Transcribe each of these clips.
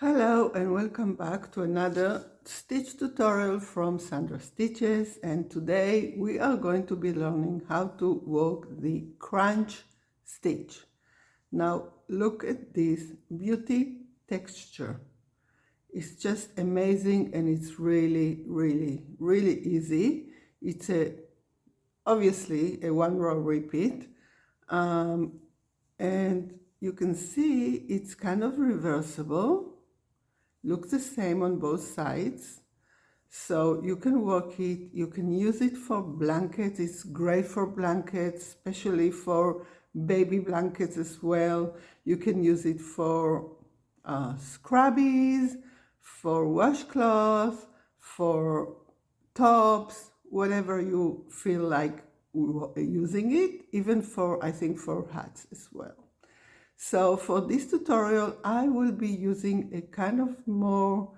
Hello and welcome back to another stitch tutorial from SandraStitches, and today we are going to be learning how to work the crunch stitch. Now look at this beauty texture. It's just amazing and it's really easy. It's obviously a one row repeat, and you can see it's kind of reversible. Looks the same on both sides, so you can work it. You can use it for blankets. It's great for blankets, especially for baby blankets as well. You can use it for scrubbies, for washcloths, for tops, whatever you feel like using it, even for, I think, for hats as well. So for this tutorial, I will be using a kind of more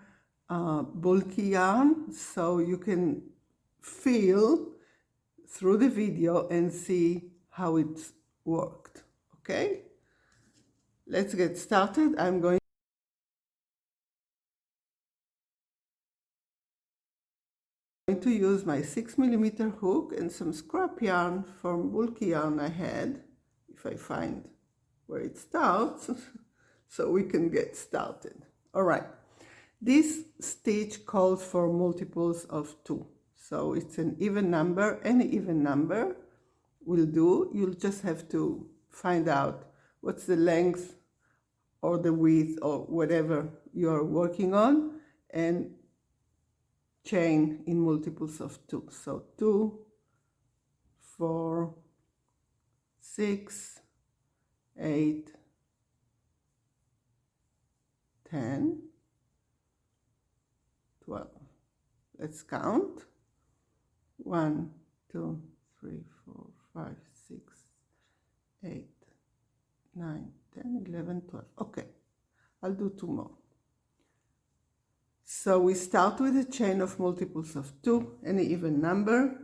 bulky yarn, so you can feel through the video and see how it worked. Okay, let's get started. I'm going to use my 6mm hook and some scrap yarn from bulky yarn I had, if I find where it starts, so we can get started. All right, this stitch calls for multiples of 2, so it's an even number. Any even number will do. You'll just have to find out what's the length or the width or whatever you're working on and chain in multiples of 2. So 2, 4, 6, 8, 10, 12. Let's count. 1, 2, 3, 4, 5, 6, 8, 9, 10, 11, 12. Okay, I'll do 2 more. So we start with a chain of multiples of 2, any even number.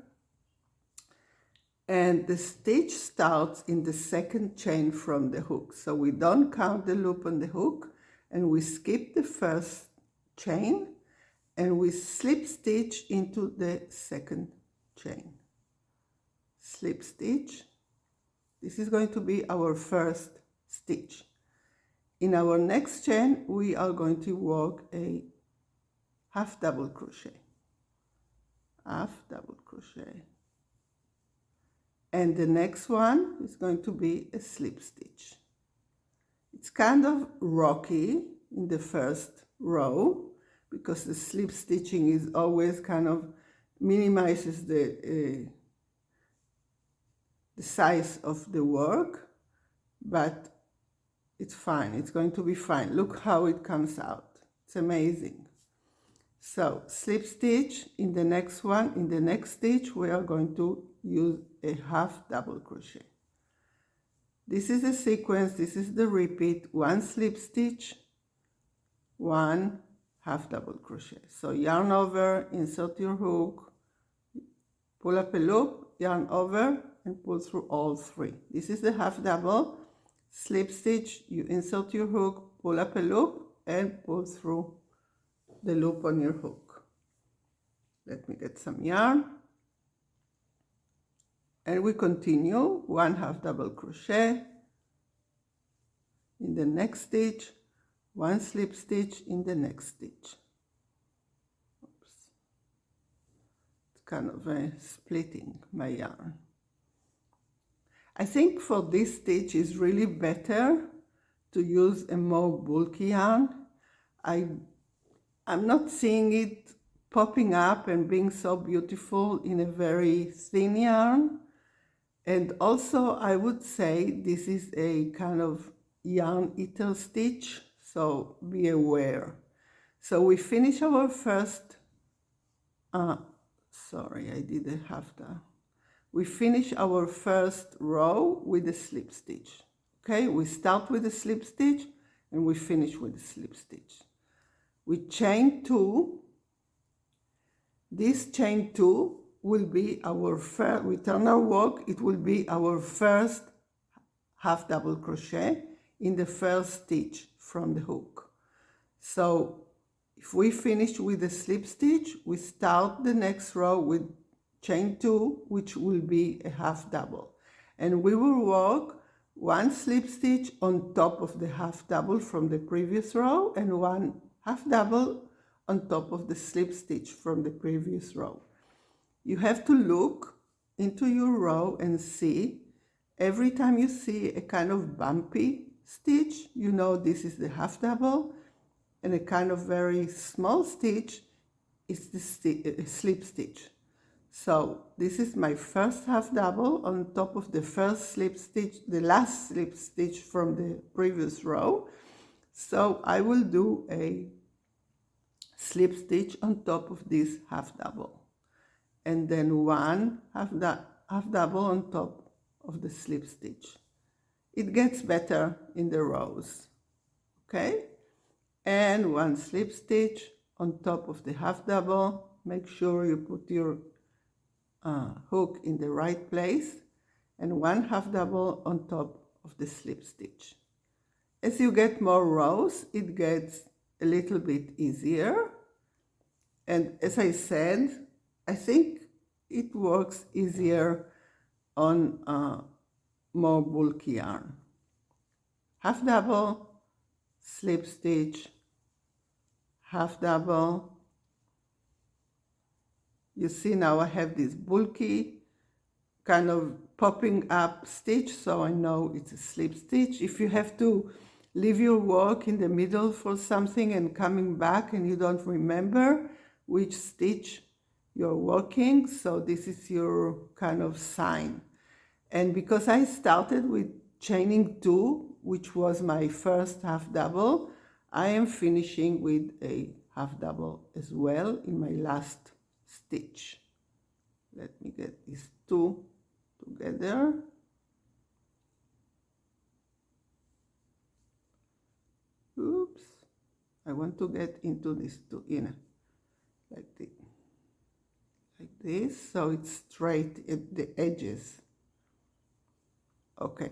And the stitch starts in the second chain from the hook. So we don't count the loop on the hook, and we skip the first chain and we slip stitch into the second chain. Slip stitch. This is going to be our first stitch. In our next chain, we are going to work a half double crochet. Half double crochet. And the next one is going to be a slip stitch. It's kind of rocky in the first row because the slip stitching is always kind of minimizes the size of the work, but it's fine. It's going to be fine. Look how it comes out. It's amazing. So slip stitch in the next one. In the next stitch, we are going to use a half double crochet. This is the sequence. This is the repeat. 1 slip stitch, 1 half double crochet. So yarn over, insert your hook, pull up a loop, yarn over, and pull through all 3. This is the half double. Slip stitch, you insert your hook, pull up a loop, and pull through the loop on your hook. Let me get some yarn. And we continue 1 half double crochet in the next stitch, 1 slip stitch in the next stitch. Oops. It's kind of splitting my yarn. I think for this stitch is really better to use a more bulky yarn. I'm not seeing it popping up and being so beautiful in a very thin yarn. And also I would say this is a kind of yarn eater stitch, so be aware. So we finish our first, sorry, I did a half down. We finish our first row with a slip stitch. Okay, we start with a slip stitch and we finish with a slip stitch. We chain 2. This chain 2 will be our first, we turn our work, it will be our first half double crochet in the first stitch from the hook. So if we finish with a slip stitch, we start the next row with chain 2, which will be a half double, and we will work one slip stitch on top of the half double from the previous row and one half double on top of the slip stitch from the previous row. You have to look into your row and see, every time you see a kind of bumpy stitch, you know this is the half double, and a kind of very small stitch is the slip stitch. So this is my first half double on top of the first slip stitch, the last slip stitch from the previous row. So I will do a slip stitch on top of this half double, and then one half double on top of the slip stitch. It gets better in the rows, okay? And one slip stitch on top of the half double. Make sure you put your hook in the right place, and one half double on top of the slip stitch. As you get more rows, it gets a little bit easier, and as I said, I think it works easier on more bulky yarn. Half double, slip stitch, half double. You see now I have this bulky kind of popping up stitch, so I know it's a slip stitch. If you have to leave your work in the middle for something and coming back and you don't remember which stitch you're working, so this is your kind of sign. And because I started with chaining 2, which was my first half double, I am finishing with a half double as well in my last stitch. Let me get these 2 together. Oops, I want to get into these 2 in like this, so it's straight at the edges. Okay,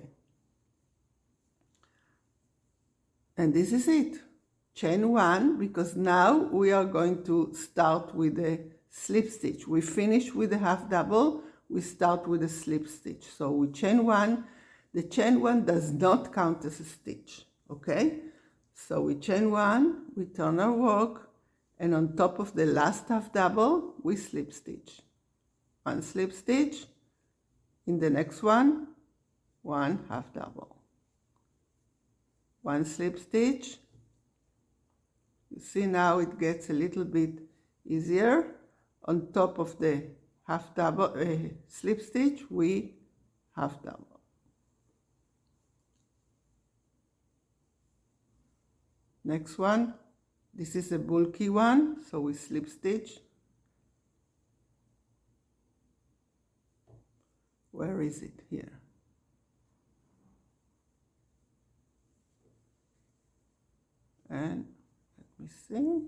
and this is it. Chain 1, because now we are going to start with a slip stitch. We finish with a half double, we start with a slip stitch. So we chain 1. The chain 1 does not count as a stitch, okay? So we chain 1, we turn our work, and on top of the last half double, we slip stitch. One slip stitch, in the next one half double. One slip stitch. You see now it gets a little bit easier. On top of the half double slip stitch, we half double. Next one, this is a bulky one, so we slip stitch. Where is it? Here. And let me see,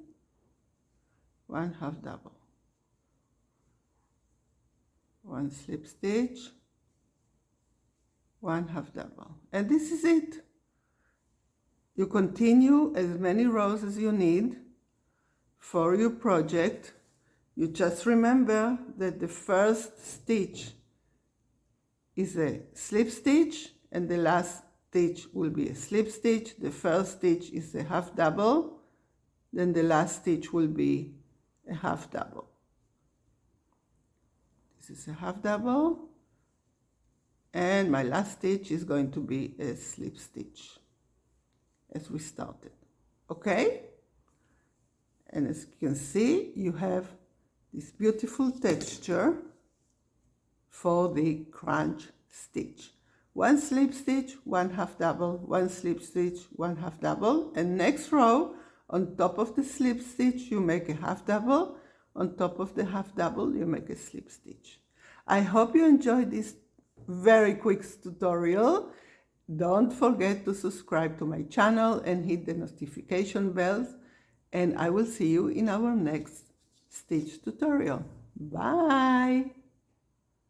one half double, one slip stitch, one half double, and this is it. You continue as many rows as you need for your project. You just remember that the first stitch is a slip stitch and the last stitch will be a slip stitch. The first stitch is a half double, then the last stitch will be a half double. This is a half double, and my last stitch is going to be a slip stitch as we started, okay? And as you can see, you have this beautiful texture for the crunch stitch. One slip stitch, one half double, one slip stitch, one half double, and next row on top of the slip stitch you make a half double, on top of the half double you make a slip stitch. I hope you enjoyed this very quick tutorial. Don't forget to subscribe to my channel and hit the notification bells, and I will see you in our next stitch tutorial. Bye!